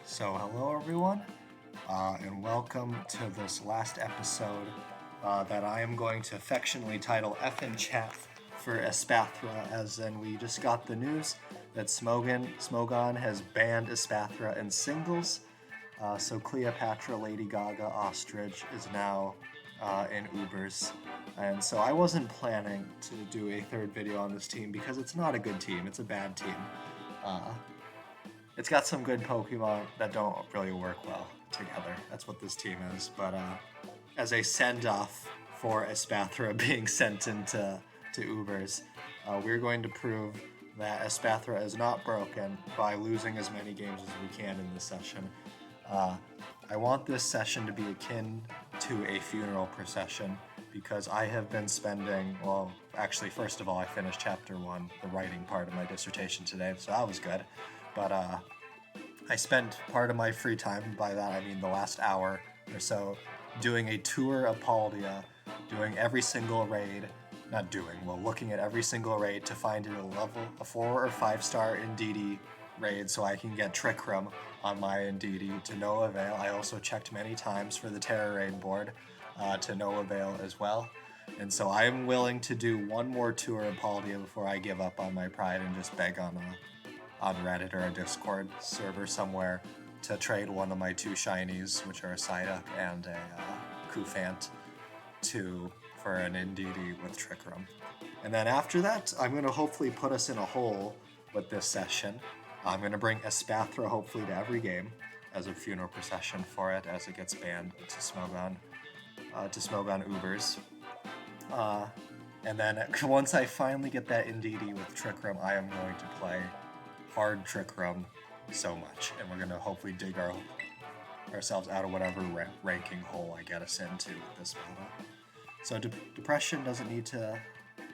So hello everyone, and welcome to this last episode that I am going to affectionately title F in Chat for Espathra, as in we just got the news that Smogon has banned Espathra in singles, so Cleopatra, Lady Gaga, Ostrich is now in Ubers. And so I wasn't planning to do a third video on this team because it's not a good team, it's a bad team. It's got some good Pokemon that don't really work well together. That's what this team is. But as a send-off for Espathra being sent into Ubers, we're going to prove that Espathra is not broken by losing as many games as we can in this session. I want this session to be akin to a funeral procession because I have been spending, well, actually, first of all, I finished chapter 1, the writing part of my dissertation today, so that was good. But I spent part of my free time, by that I mean the last hour or so, doing a tour of Paldea, doing every single raid, looking at every single raid to find a 4 or 5 star Indeedee raid so I can get Trick Room on my Indeedee to no avail. I also checked many times for the Terror Raid board to no avail as well. And so I'm willing to do one more tour of Paldea before I give up on my pride and just beg on Reddit or a Discord server somewhere to trade one of my 2 shinies, which are a Psyduck and a Cufant, for an Indeedee with Trick Room. And then after that, I'm going to hopefully put us in a hole with this session. I'm going to bring Espathra hopefully to every game as a funeral procession for it as it gets banned to Smogon Ubers. And then once I finally get that Indeedee with Trick Room, I am going to play hard Trick Room so much, and we're going to hopefully dig ourselves out of whatever ranking hole I get us into with this meta. So Depression doesn't need to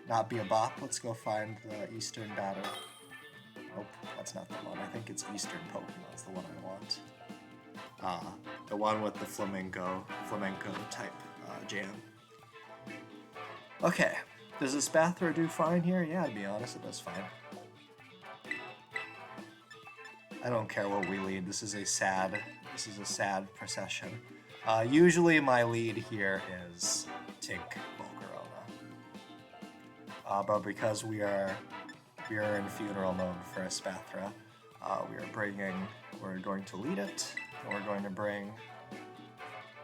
not be a bop. Let's go find the Eastern Batter. Nope, that's not the one. I think it's Eastern Pokemon is the one I want. The one with the flamenco type jam. Okay, does Espathra do fine here? Yeah, to be honest, it does fine. I don't care what we lead. This is a sad procession. Usually my lead here is Tink Volcarona. But because we are in funeral mode for Espathra, we're going to lead it, and we're going to bring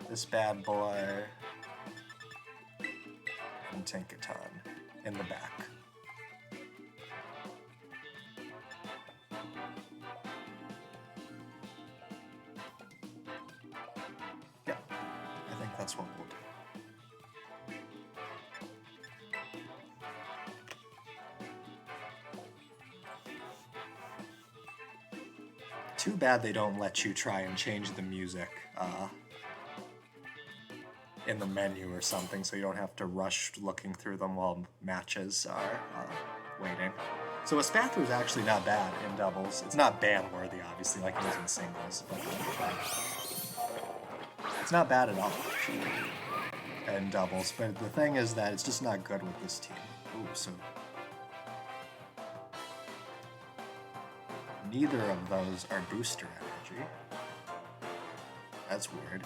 this bad boy and Tinkaton in the back. That's what we'll do. Too bad they don't let you try and change the music in the menu or something, so you don't have to rush looking through them while matches are waiting. So Espathra is actually not bad in doubles. It's not ban-worthy, obviously, like it is in singles, but it's not bad at all, actually, in doubles. But the thing is that it's just not good with this team. Ooh, so neither of those are booster energy. That's weird.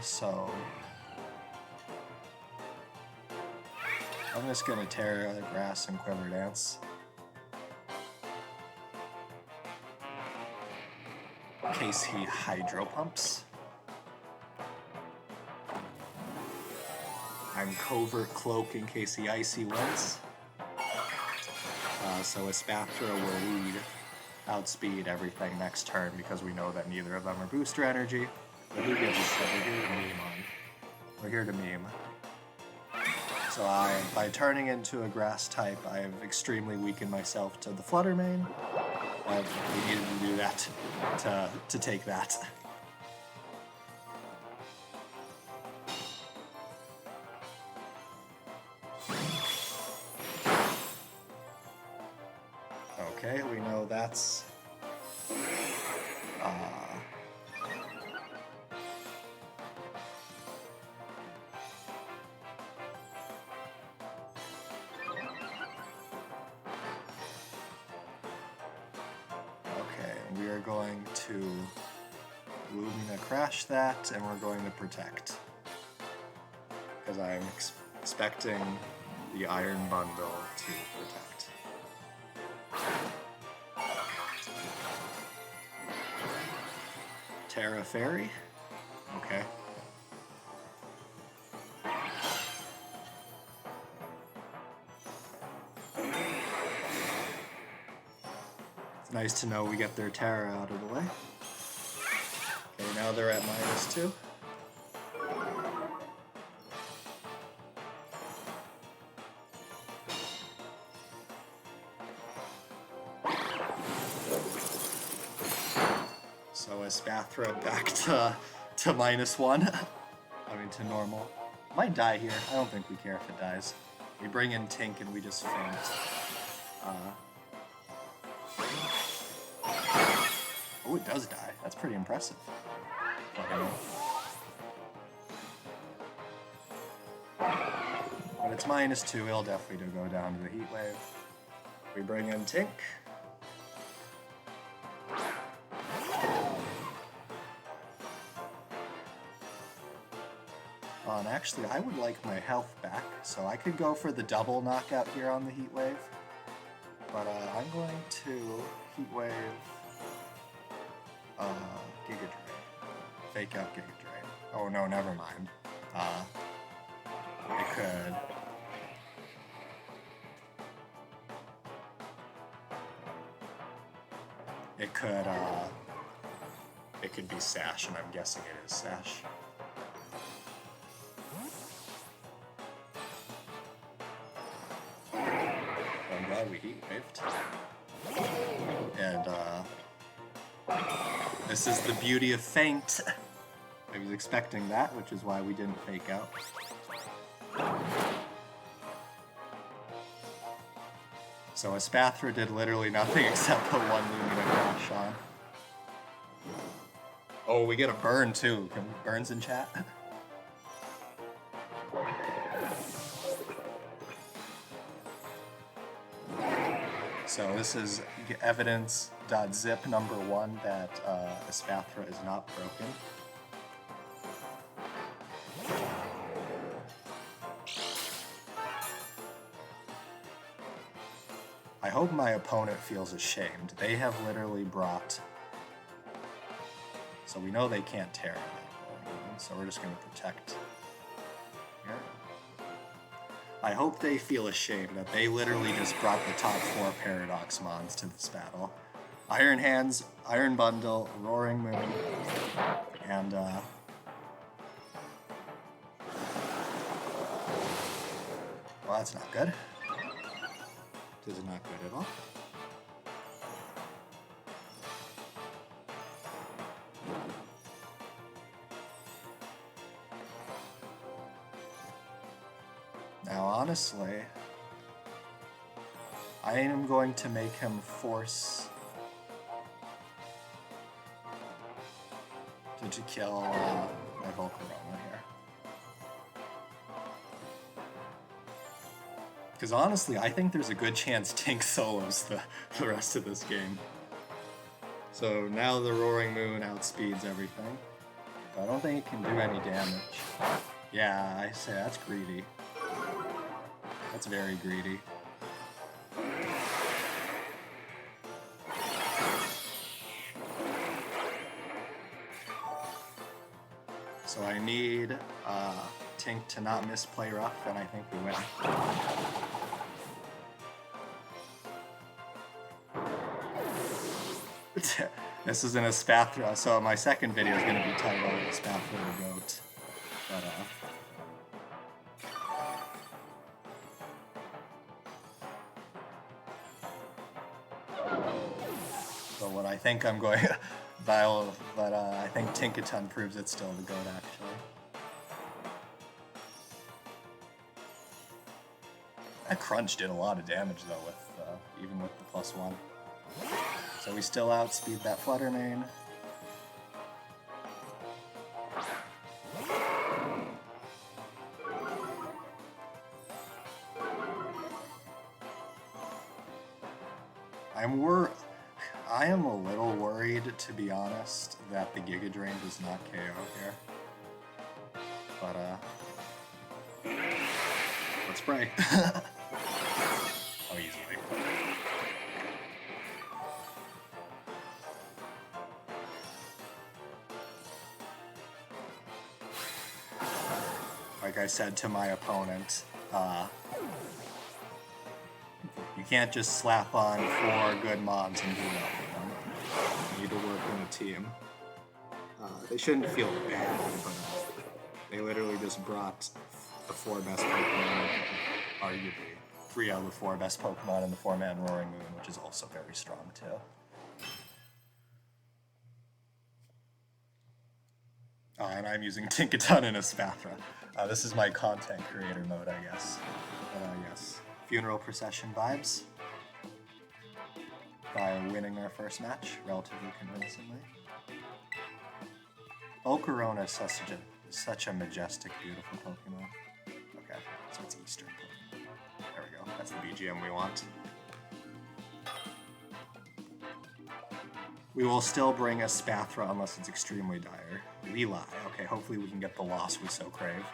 So I'm just gonna tear the grass and Quiver Dance. In case he Hydro Pumps. I'm Covert Cloak in case he Icy wins. So Espathra will lead, outspeed everything next turn because we know that neither of them are booster energy. But who gives a shit? We're here to meme on. We're here to meme. So by turning into a grass type, I have extremely weakened myself to the Flutter Mane. We needed to do that to take that. Okay, we know that's and we are going to Lumina crash that, and we're going to protect. Because I'm expecting the Iron Bundle to protect. Terra Fairy? Okay. It's nice to know we get their Terra out of the way. Okay, now they're at -2. So Espathra back to -1. I mean, to normal. Might die here. I don't think we care if it dies. We bring in Tink and we just faint. Oh, it does die. That's pretty impressive. But it's -2. It'll definitely go down to the Heat Wave. We bring in Tink. And actually, I would like my health back, so I could go for the double knockout here on the Heat Wave. But I'm going to Heat Wave Giga Drain. Fake out Giga Drain. Oh no, never mind. It could. It could be Sash, and I'm guessing it is Sash. I'm glad we Heat Waved. And this is the beauty of Feint. I was expecting that, which is why we didn't fake out. So Espathra did literally nothing except put one Lumina Crash on. Oh, we get a burn too. Can we burns in chat? So this is evidence.zip #1 that Espathra is not broken. I hope my opponent feels ashamed. They have literally brought... So we know they can't tear it, so we're just going to protect here. I hope they feel ashamed that they literally just brought the top 4 Paradox Mons to this battle. Iron Hands, Iron Bundle, Roaring Moon, and well, that's not good. This is not good at all. Now, honestly, I am going to make him force to kill my Volcarona here. Because honestly, I think there's a good chance Tink solos the rest of this game. So now the Roaring Moon outspeeds everything. But I don't think it can do any damage. Yeah, I say that's greedy. That's very greedy. So I need Tink to not misplay rough, and I think we win. This is an Espathra, so my second video is going to be titled Espathra the Goat. But, so what I think I'm going... but I think Tinkaton proves it's still the goat, actually. That crunch did a lot of damage, though, with even with the +1. So we still outspeed that Flutter Mane. I am a little worried, to be honest, that the Giga Drain does not KO here. But, let's pray. Oh, easily. Like I said to my opponent, you can't just slap on 4 good mobs and do nothing. You need to work in a team. They shouldn't feel bad, but they literally just brought the 4 best Pokemon, arguably 3 out of the 4 best Pokemon in the 4-man Roaring Moon, which is also very strong too. And I'm using Tinkaton and Espathra. This is my content creator mode, I guess. Yes. Funeral Procession vibes. By winning our first match relatively convincingly. Volcarona is such a majestic, beautiful Pokemon. Okay, so it's Eastern Pokemon. There we go. That's the BGM we want. We will still bring a Espathra unless it's extremely dire. Levi. Okay, hopefully we can get the loss we so crave.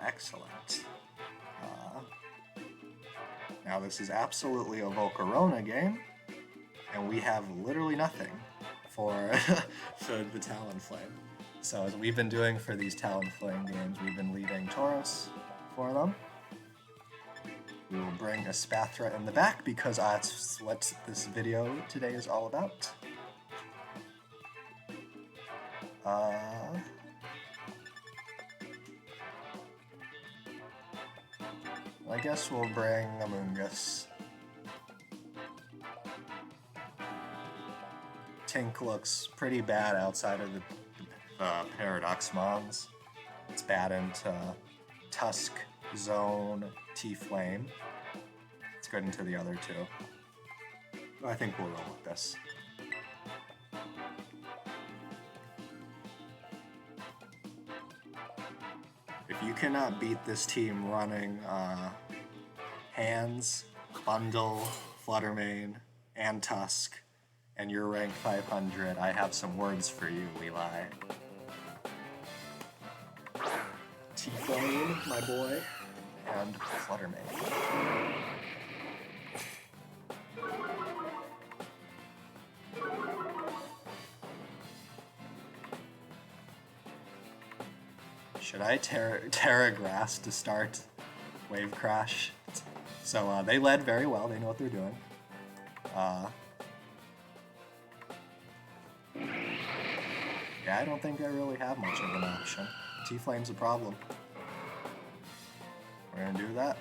Excellent. Now this is absolutely a Volcarona game, and we have literally nothing for the Talonflame. So as we've been doing for these Talonflame games, we've been leaving Tauros for them. We will bring Espathra in the back because that's what this video today is all about. I guess we'll bring Amoonguss. Tink looks pretty bad outside of the Paradox mons. It's bad into Tusk, Zone, T-Flame. It's good into the other 2. I think we'll roll with this. If you cannot beat this team running Hands, Bundle, Fluttermane, and Tusk, and you're ranked 500, I have some words for you, Levi. T-Flame, my boy, and Fluttermane. Should I Terra Grass to start Wave Crash? So they led very well, they know what they're doing. Yeah, I don't think I really have much of an option. T-Flame's a problem. We're gonna do that.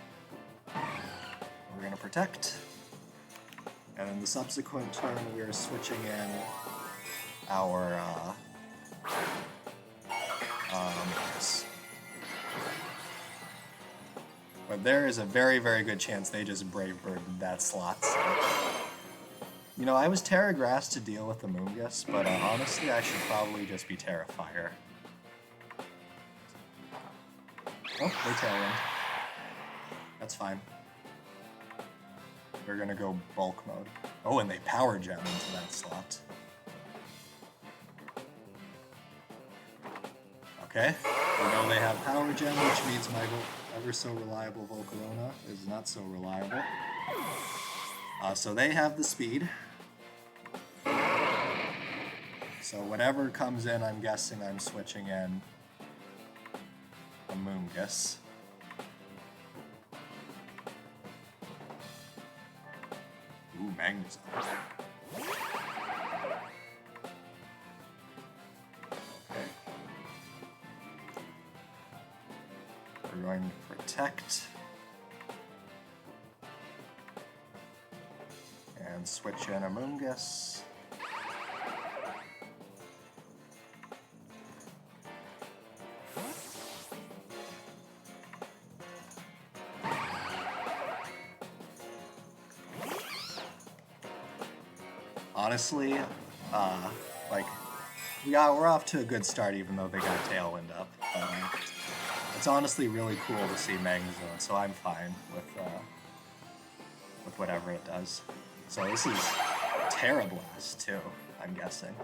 We're gonna protect. And in the subsequent turn, we are switching in our but there is a very, very good chance they just Brave Birded that slot. So. You know, I was Terra Grass to deal with the Amoonguss, but honestly, I should probably just be Terrafire. Oh, they Tailwind. That's fine. We're gonna go bulk mode. Oh, and they Power Gem into that slot. Okay, we know they have Power Gem, which means my ever so reliable Volcarona is not so reliable. So they have the speed. So whatever comes in, I'm guessing I'm switching in Amoonguss. Ooh, Magnus. Okay. We're going to protect. And switch in Amoonguss. Honestly, we're off to a good start even though they got Tailwind up. It's honestly really cool to see Magnezone, so I'm fine with whatever it does. So this is Terrablast too, I'm guessing.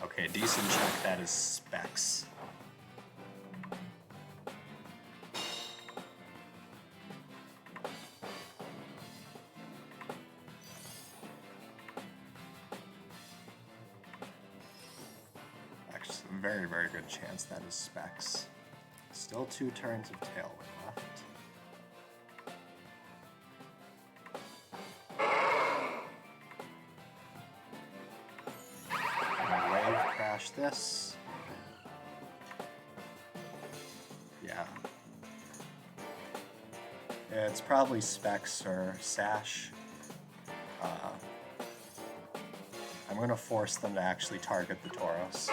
Okay, decent check, that is Specs. Actually, very, very good chance that is Specs. Still 2 turns of Tailwind left. Crash this. Yeah. It's probably Specs or Sash. I'm going to force them to actually target the Tauros.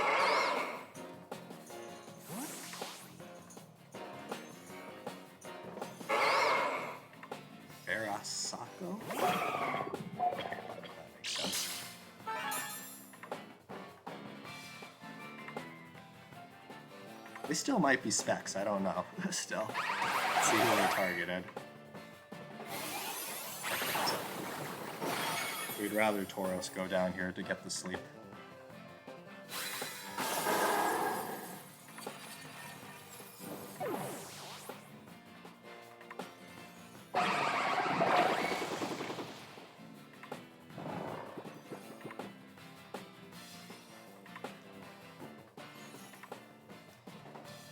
Verasako? That makes sense. They still might be Specs, I don't know. Still. Let's see who they targeted. We'd rather Tauros go down here to get the sleep.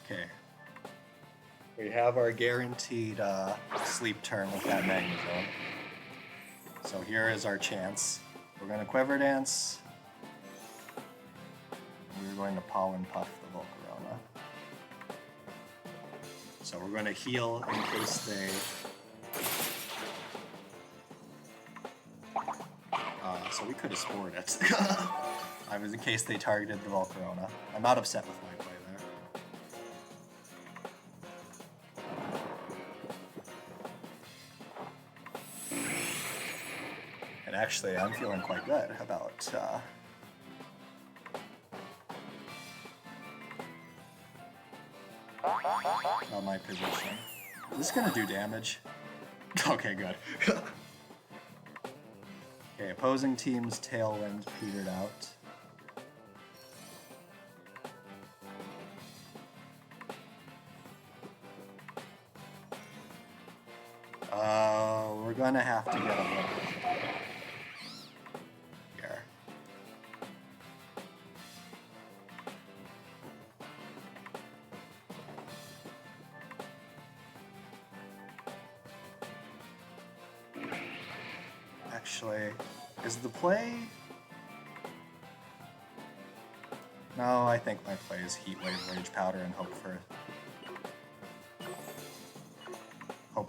Okay. We have our guaranteed sleep turn with that Magnezone. So here is our chance. We're going to Quiver Dance. We're going to Pollen Puff the Volcarona. So we're going to heal in case they... so we could have spored it. I was in case they targeted the Volcarona. I'm not upset with my play there. And actually, I'm feeling quite good about my position. Is this gonna do damage? Okay, good. Okay, opposing team's Tailwind petered out. We're gonna have to get a little here. Actually, is the play... No, I think my play is Heat Wave, Rage Powder, and hope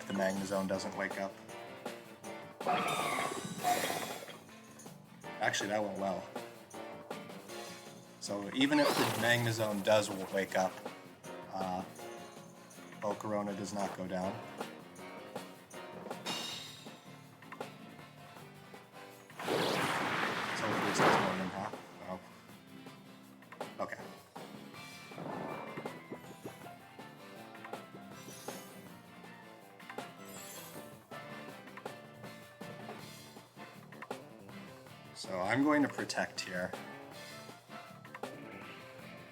the Magnezone doesn't wake up. Actually, that went well. So even if the Magnezone does wake up, Volcarona does not go down. So hopefully this does more than half. Oh. Okay. So I'm going to protect here.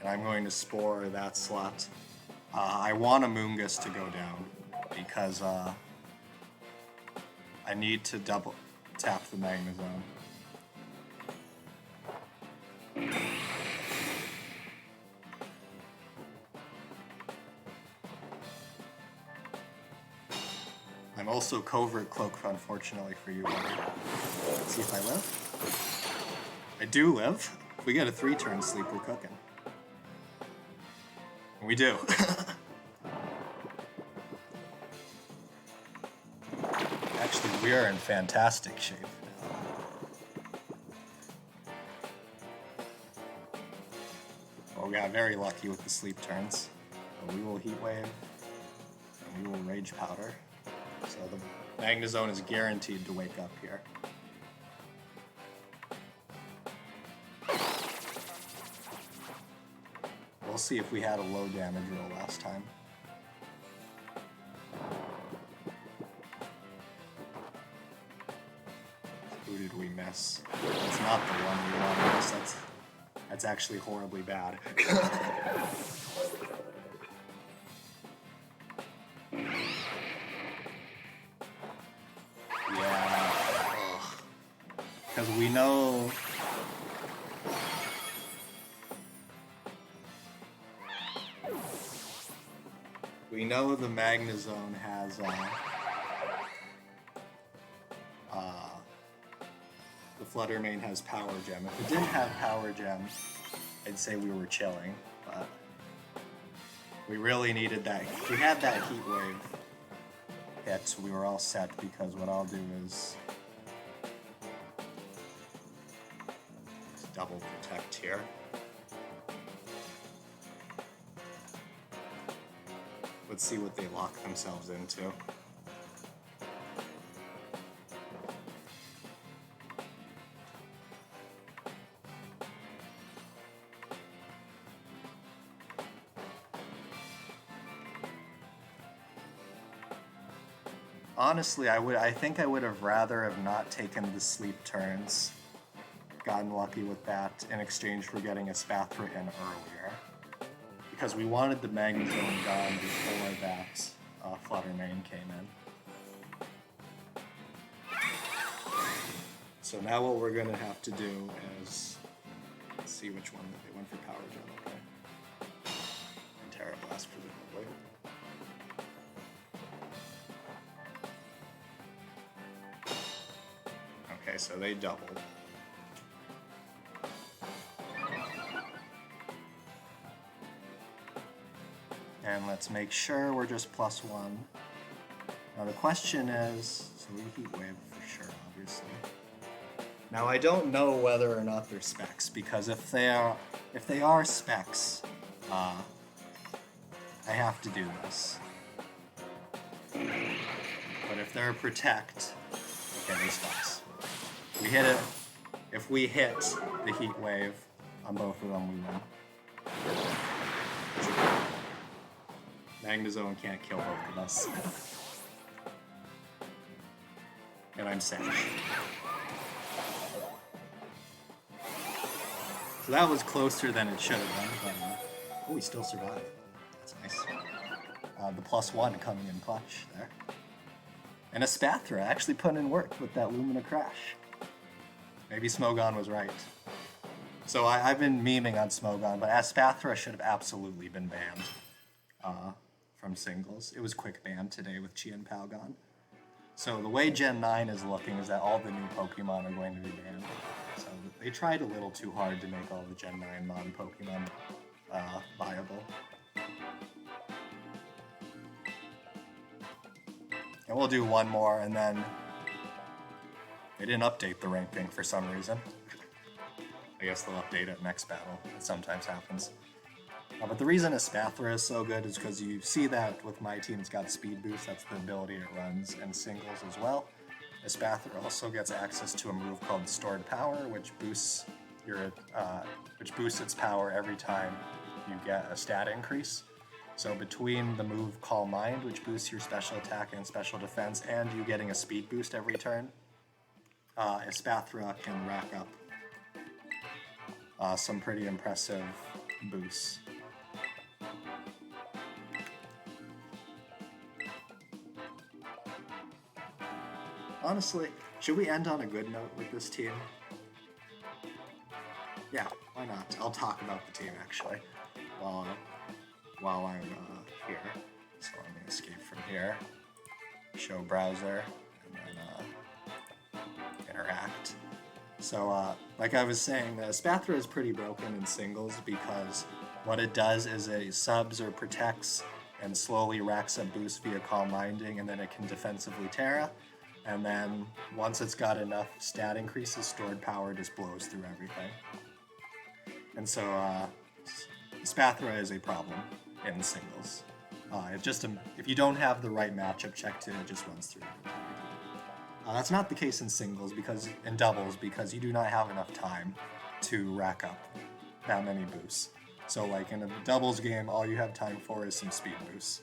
And I'm going to Spore that slot. I want a Moongus to go down because I need to double tap the Magnezone. I'm also Covert Cloak, unfortunately for you. Let's see if I live. I do live. If we get a 3-turn sleep, we're cooking. We do. Actually, we are in fantastic shape now. Well, we got very lucky with the sleep turns. So we will Heat Wave, and we will Rage Powder. So the Magnezone is guaranteed to wake up here. We'll we'll see if we had a low damage roll last time. Who did we miss? That's not the one we want to miss. That's actually horribly bad. Yeah. Because we know... We know the Magnezone has the Flutter Mane has Power Gem. If it didn't have Power Gem, I'd say we were chilling, but we really needed that. If we had that Heat Wave hit, we were all set, because what I'll do is double protect here. Let's see what they lock themselves into. Honestly, I think I would have rather have not taken the sleep turns, gotten lucky with that in exchange for getting Espathra in earlier, because we wanted the Magnezone gone before that Flutter Mane came in. So now what we're going to have to do is, let's see which one that they went for Power Gem. Okay. And Terra Blast presumably. Okay, so they doubled. And let's make sure we're just +1. Now the question is, so we Heat Wave for sure, obviously. Now I don't know whether or not they're specs, because if they are specs, I have to do this. But if they're protect, okay, they specs. We hit it. If we hit the Heat Wave on both of them, we win. Magnezone can't kill both of us. And I'm sad. So that was closer than it should have been, but oh, we still survived. That's nice. The +1 coming in clutch there. And Espathra actually put in work with that Lumina Crash. Maybe Smogon was right. So I've been memeing on Smogon, but Espathra should have absolutely been banned from singles. It was quick banned today with Chi and Palgon. So the way Gen 9 is looking is that all the new Pokemon are going to be banned. So they tried a little too hard to make all the Gen 9 non-Pokemon viable. And we'll do one more, and then they didn't update the ranking for some reason. I guess they'll update it next battle. It sometimes happens. But the reason Espathra is so good is because you see that with my team, it's got speed boost. That's the ability it runs in singles as well. Espathra also gets access to a move called Stored Power, which boosts its power every time you get a stat increase. So between the move Call Mind, which boosts your special attack and special defense, and you getting a speed boost every turn, Espathra can rack up some pretty impressive boosts. Honestly, should we end on a good note with this team? Yeah, why not? I'll talk about the team actually while I'm here. So let me escape from here, show browser, and then interact. So like I was saying, Espathra is pretty broken in singles because what it does is it subs or protects and slowly racks up boost via Calm Minding, and then it can defensively Terra. And then once it's got enough stat increases, Stored Power just blows through everything. And so Espathra is a problem in singles. If you don't have the right matchup checked in, it just runs through everything. That's not the case in singles, in doubles, because you do not have enough time to rack up that many boosts. So like in a doubles game, all you have time for is some speed boosts.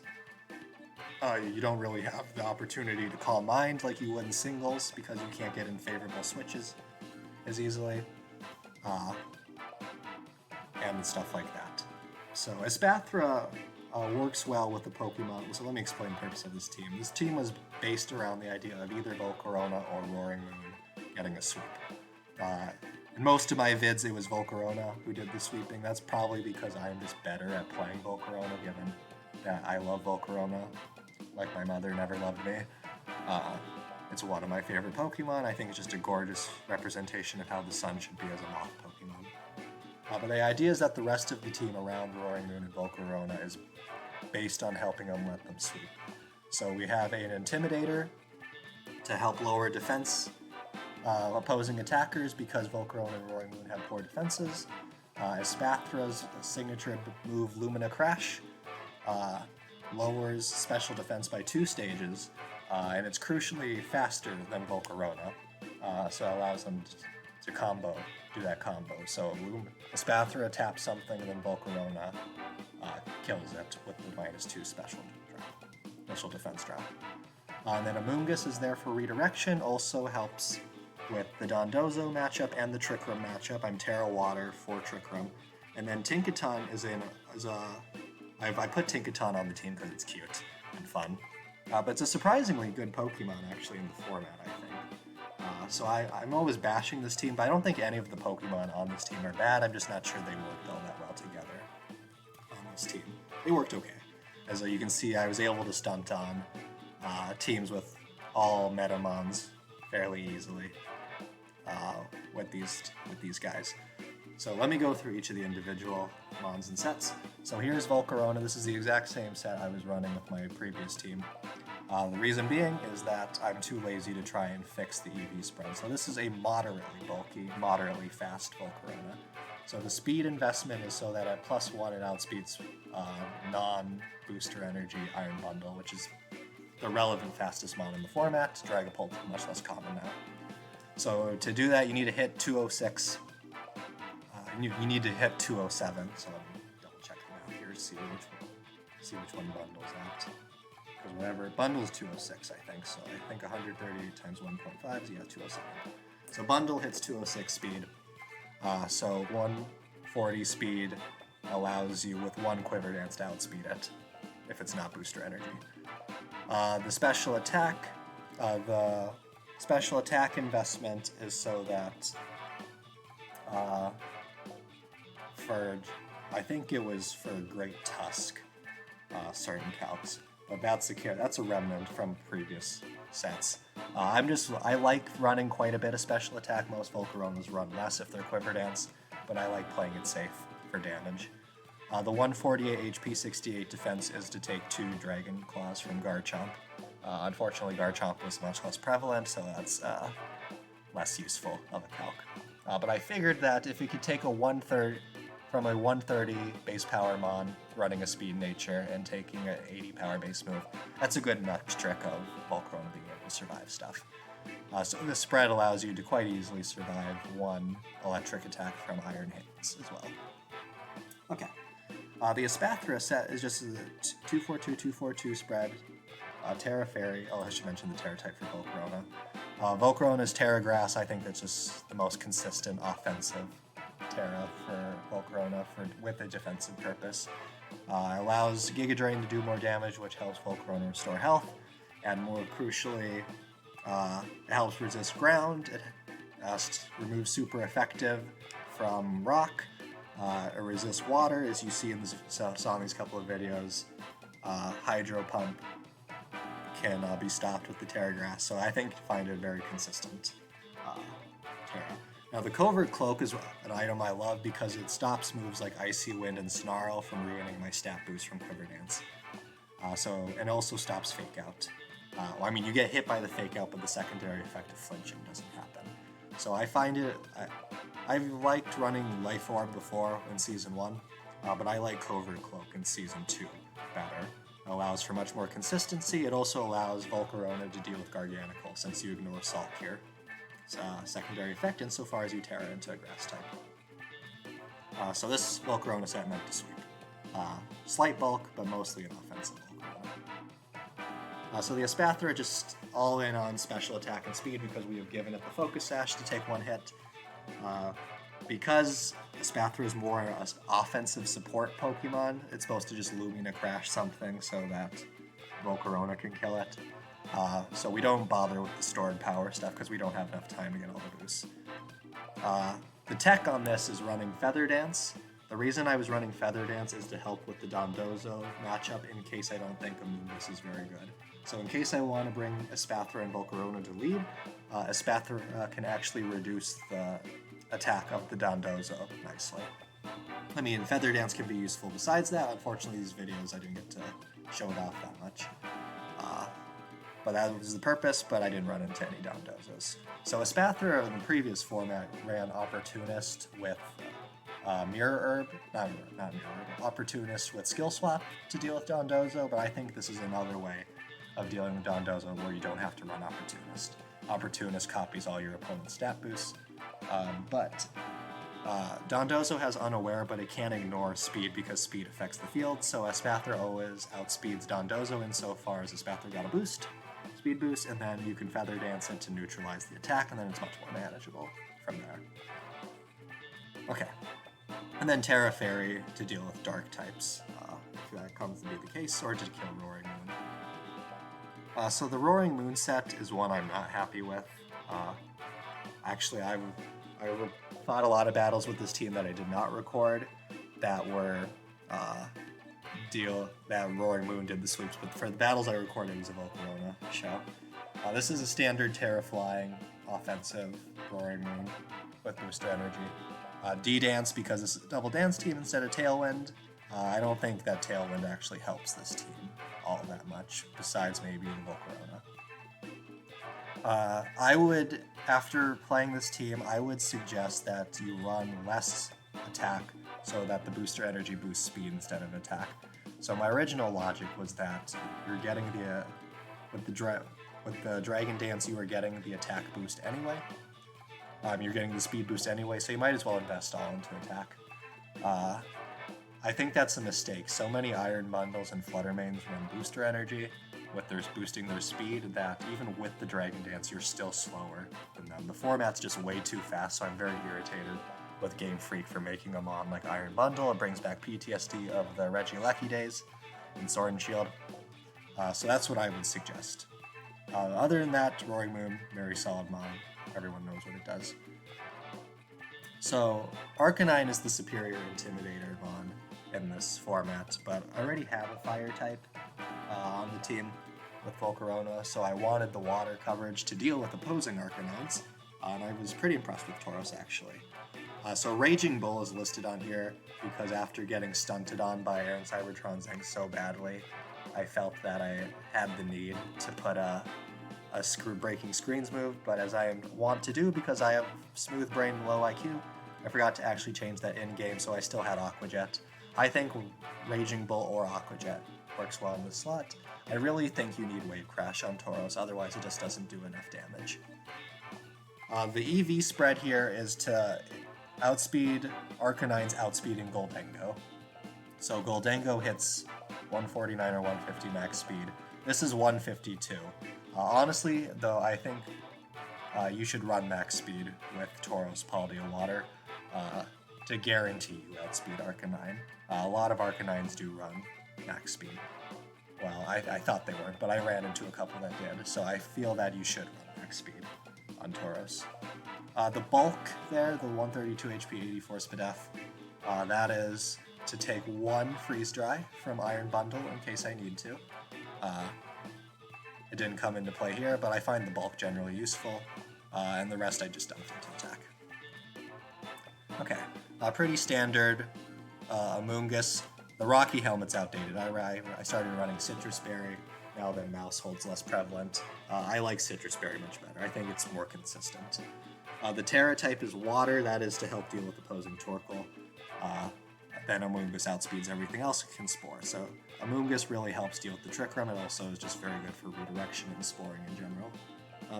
You don't really have the opportunity to call mind like you would in singles because you can't get in favorable switches as easily, and stuff like that. So Espathra works well with the Pokemon. So let me explain the purpose of this team. This team was based around the idea of either Volcarona or Roaring Moon getting a sweep. In most of my vids, it was Volcarona who did the sweeping. That's probably because I'm just better at playing Volcarona, given that I love Volcarona like my mother never loved me. It's one of my favorite Pokemon. I think it's just a gorgeous representation of how the sun should be as a moth Pokemon. But the idea is that the rest of the team around Roaring Moon and Volcarona is based on helping them let them sweep. So we have an Intimidator to help lower defense opposing attackers because Volcarona and Roaring Moon have poor defenses. Espathra's signature move Lumina Crash lowers special defense by 2 stages, and it's crucially faster than Volcarona, so it allows them to do that combo. So Espathra taps something, and then Volcarona kills it with the -2 special defense drop. And then Amoonguss is there for redirection, also helps with the Dondozo matchup and the Trick Room matchup. I'm Terra Water for Trick Room. And then Tinkaton I put Tinkaton on the team because it's cute and fun. But it's a surprisingly good Pokemon, actually, in the format, I think. So I'm always bashing this team, but I don't think any of the Pokemon on this team are bad. I'm just not sure they worked all that well together on this team. They worked okay. As you can see, I was able to stunt on teams with all Metamons fairly easily with these guys. So let me go through each of the individual mons and sets. So here's Volcarona. This is the exact same set I was running with my previous team. The reason being is that I'm too lazy to try and fix the EV spread. So this is a moderately bulky, moderately fast Volcarona. So the speed investment is so that at +1 it outspeeds non-booster energy Iron Bundle, which is the relevant fastest mon in the format. Dragapult is much less common now. So to do that, you need to hit 206. You need to hit 207. So let me double check the math here to see which one bundles at. Because whenever it bundles 206, I think. So I think 130 times 1.5 is 207. So bundle hits 206 speed. So 140 speed allows you with 1 Quiver Dance to outspeed it if it's not booster energy. The special attack investment is so that I think it was for Great Tusk, certain calcs, but that's a remnant from previous sets. I like running quite a bit of special attack. Most Volcaronas run less if they're Quiver Dance, but I like playing it safe for damage. The 148 HP, 68 defense is to take 2 Dragon Claws from Garchomp. Unfortunately, Garchomp was much less prevalent, so that's less useful of a calc. But I figured that if you could take from a 130 base power mon running a speed nature and taking an 80 power base move, that's a good enough trick of Volcarona being able to survive stuff. So the spread allows you to quite easily survive 1 electric attack from Iron Hands as well. Okay. The Espathra set is just a 242, 242 spread. Terra Fairy, I should mention the Terra type for Volcarona. Volcarona's Terra Grass, I think that's just the most consistent offensive Terra for Volcarona with a defensive purpose. Allows Giga Drain to do more damage, which helps Volcarona restore health, and more crucially, it helps resist ground. It removes super effective from rock. It resists water, as you see in saw in these couple of videos. Hydro Pump can be stopped with the Terra Grass, so I find it very consistent Terra. Now the Covert Cloak is an item I love because it stops moves like Icy Wind and Snarl from ruining my stat boost from Quiver Dance. And also stops Fake Out. You get hit by the Fake Out, but the secondary effect of flinching doesn't happen. So I find it, I've liked running Life Orb before in Season 1, but I like Covert Cloak in Season 2 better. It allows for much more consistency. It also allows Volcarona to deal with Garganacl since you ignore Salt here. It's a secondary effect insofar as you Terra into a Grass type. So this Volcarona set meant to sweep. Slight bulk, but mostly an offensive Volcarona. So the Espathra just all in on special attack and speed because we have given it the Focus Sash to take one hit. Because Espathra is more an offensive support Pokemon, it's supposed to just Lumina Crash something so that Volcarona can kill it. So we don't bother with the stored power stuff because we don't have enough time to get all the boosts. The tech on this is running Feather Dance. The reason I was running Feather Dance is to help with the Dondozo matchup in case I don't think Amoonguss is very good. So in case I want to bring Espathra and Volcarona to lead, Espathra can actually reduce the attack of the Dondozo nicely. I mean, Feather Dance can be useful besides that. Unfortunately, these videos I didn't get to show it off that much. But that was the purpose, but I didn't run into any Dondozos. So Espathra in the previous format ran Opportunist with Mirror Herb, not Mirror Herb, Opportunist with Skill Swap to deal with Dondozo, but I think this is another way of dealing with Dondozo where you don't have to run Opportunist. Opportunist copies all your opponent's stat boosts, but Dondozo has Unaware, but it can't ignore speed because speed affects the field, so Espathra always outspeeds Dondozo insofar as Espathra got a boost, speed boost, and then you can Feather Dance it to neutralize the attack, and then it's much more manageable from there. Okay, and then Terra Fairy to deal with dark types, if that comes to be the case, or to kill Roaring Moon. So the Roaring Moon set is one I'm not happy with. Actually, I fought a lot of battles with this team that I did not record that were that Roaring Moon did the sweeps, but for the battles I recorded, it was a Volcarona show. This is a standard Terra Flying offensive Roaring Moon with booster energy. D-Dance because it's a double dance team instead of Tailwind. I don't think that Tailwind actually helps this team all that much, besides maybe the Volcarona. I would, after playing this team, I would suggest that you run less attack so that the booster energy boosts speed instead of attack. So my original logic was that you're getting with the Dragon Dance, you are getting the attack boost anyway. You're getting the speed boost anyway, so you might as well invest all into attack. I think that's a mistake. So many Iron Bundles and Fluttermanes run booster energy with their boosting their speed that even with the Dragon Dance, you're still slower than them. The format's just way too fast, so I'm very irritated with Game Freak for making them on like Iron Bundle. It brings back PTSD of the Regieleki days in Sword and Shield. So that's what I would suggest. Other than that, Roaring Moon, very solid mon. Everyone knows what it does. So Arcanine is the superior Intimidator mon in this format, but I already have a fire type on the team with Volcarona, so I wanted the water coverage to deal with opposing Arcanines, and I was pretty impressed with Tauros actually. So Raging Bull is listed on here because after getting stunted on by Aaron Cybertron Zeng so badly, I felt that I had the need to put a breaking screens move, but as I want to do because I have smooth brain and low IQ, I forgot to actually change that in-game, so I still had Aqua Jet. I think Raging Bull or Aqua Jet works well in this slot. I really think you need Wave Crash on Tauros, otherwise it just doesn't do enough damage. The EV spread here is to outspeed Arcanine's outspeeding Goldengo. So Goldengo hits 149 or 150 max speed. This is 152. Honestly, though, I think you should run max speed with Tauros Paldea Water to guarantee you outspeed Arcanine. A lot of Arcanines do run max speed. Well, I thought they weren't, but I ran into a couple that did, so I feel that you should run max speed on Tauros. The bulk there, the 132 HP, 84 Spadef, that is to take one Freeze Dry from Iron Bundle in case I need to. It didn't come into play here, but I find the bulk generally useful, and the rest I just dumped into attack. Okay, pretty standard Amoonguss. The Rocky Helmet's outdated. I started running Citrus Berry, now that Mouse holds less prevalent. I like Citrus Berry much better. I think it's more consistent. The Terra type is Water, that is to help deal with opposing Torkoal. Then Amoonguss outspeeds everything else it can Spore. So Amoonguss really helps deal with the Trick Room. It also is just very good for redirection and sporing in general.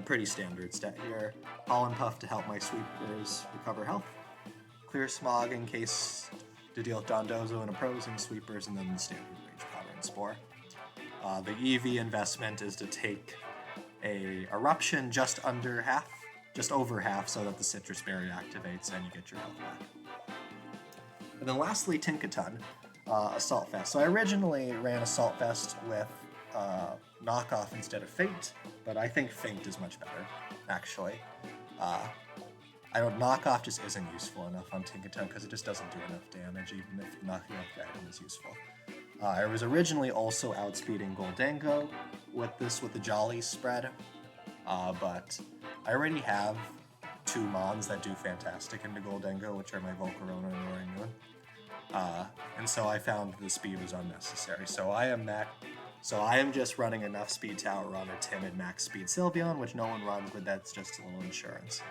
Pretty standard stat here. Pollen Puff to help my sweepers recover health. Clear Smog in case to deal with Dondozo and opposing sweepers, and then the standard Rage Powder and Spore. The EV investment is to take a Eruption just over half, so that the Citrus Berry activates and you get your health back. And then lastly, Tinkaton, Assault Vest. So I originally ran Assault Vest with Knockoff instead of Feint, but I think Feint is much better, actually. Knockoff just isn't useful enough on Tinkaton because it just doesn't do enough damage, even if knocking off the item is useful. I was originally also outspeeding Goldango with the Jolly spread, but I already have 2 Mons that do fantastic into Goldango, which are my Volcarona and Roaring Moon. And so I found the speed was unnecessary. So I am just running enough speed to outrun a timid max speed Sylveon, which no one runs, but that's just a little insurance.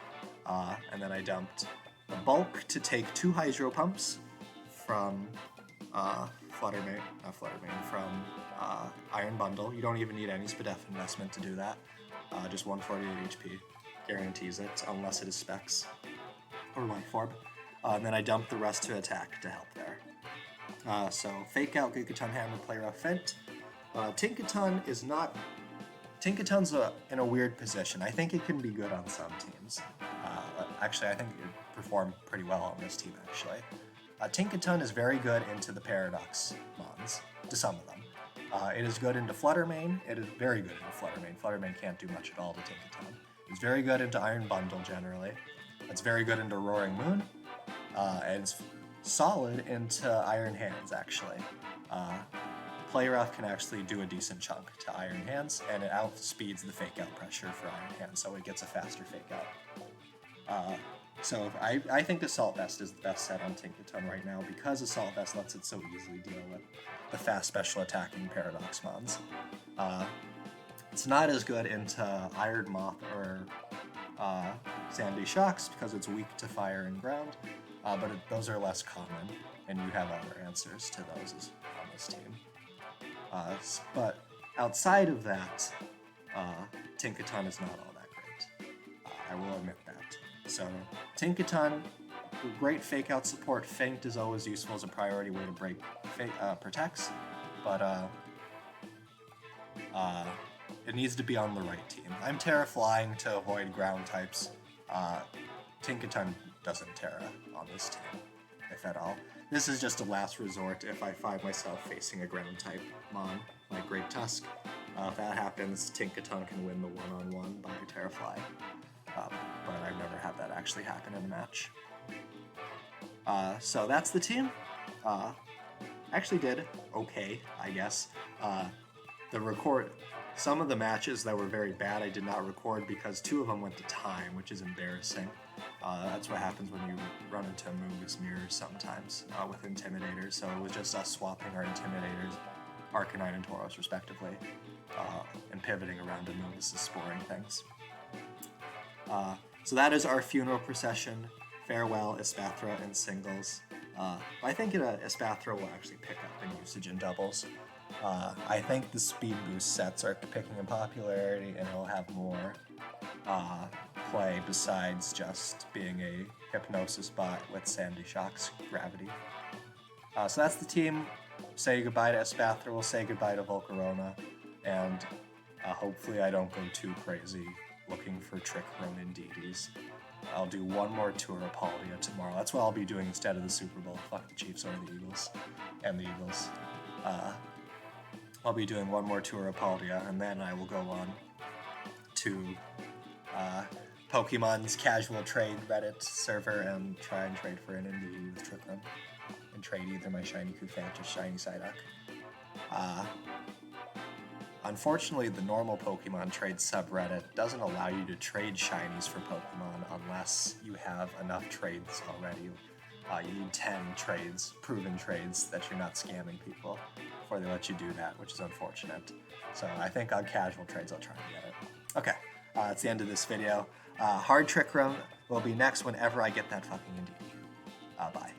And then I dumped a bulk to take 2 Hydro Pumps from from Iron Bundle. You don't even need any Spadef investment to do that. Just 148 HP guarantees it, unless it is Specs or Life Orb. And then I dumped the rest to attack to help there. So Fake Out, Gigaton Hammer, Play Rough, Fent. Tinkaton's in a weird position. I think it can be good on some teams. Actually, I think it would perform pretty well on this team, actually. Tinkaton is very good into the Paradox Mons, to some of them. It is good into Fluttermane. It is very good into Fluttermane. Fluttermane can't do much at all to Tinkaton. It's very good into Iron Bundle, generally. It's very good into Roaring Moon. And it's solid into Iron Hands, actually. Play Rough can actually do a decent chunk to Iron Hands, and it outspeeds the Fake Out pressure for Iron Hands, so it gets a faster Fake Out. So I think Assault Vest is the best set on Tinkaton right now, because Assault Vest lets it so easily deal with the fast special attacking Paradox Mons. It's not as good into Iron Moth or Sandy Shocks because it's weak to fire and ground, but those are less common, and you have other answers to those on this team. But outside of that, Tinkaton is not all that great. I will admit that. So Tinkaton, great Fake Out support. Feint is always useful as a priority way to break protects, but it needs to be on the right team. I'm Terra Flying to avoid ground types. Tinkaton doesn't Terra on this team, if at all. This is just a last resort if I find myself facing a ground type Mon, like Great Tusk. If that happens, Tinkaton can win the one-on-one by Terrafly. But I've never had that actually happen in a match. So that's the team. Actually did okay, I guess. Some of the matches that were very bad I did not record because 2 of them went to time, which is embarrassing. That's what happens when you run into Moongus mirrors sometimes with Intimidators. So it was just us swapping our Intimidators, Arcanine and Tauros respectively, and pivoting around to Moongus' sporing things. So that is our funeral procession. Farewell, Espathra, and singles. I think Espathra will actually pick up in usage in doubles. I think the speed boost sets are picking in popularity, and it'll have more play besides just being a Hypnosis bot with Sandy Shock's Gravity. So that's the team. Say goodbye to Espathra, we'll say goodbye to Volcarona, and hopefully I don't go too crazy looking for Trick Room and deities. I'll do one more tour of Paldia tomorrow. That's what I'll be doing instead of the Super Bowl. Fuck the Chiefs or the Eagles. And the Eagles. I'll be doing one more tour of Paldia, and then I will go on to Pokemon's casual trade Reddit server and try and trade for an NDE with Trick Room. And trade either my Shiny Kufant or Shiny Psyduck. Unfortunately, the normal Pokemon trade subreddit doesn't allow you to trade shinies for Pokemon unless you have enough trades already. You need 10 trades, proven trades, that you're not scamming people before they let you do that, which is unfortunate. So I think on casual trades I'll try and get it. Okay, that's the end of this video. Hard Trick Room will be next whenever I get that fucking Indeedee. Bye.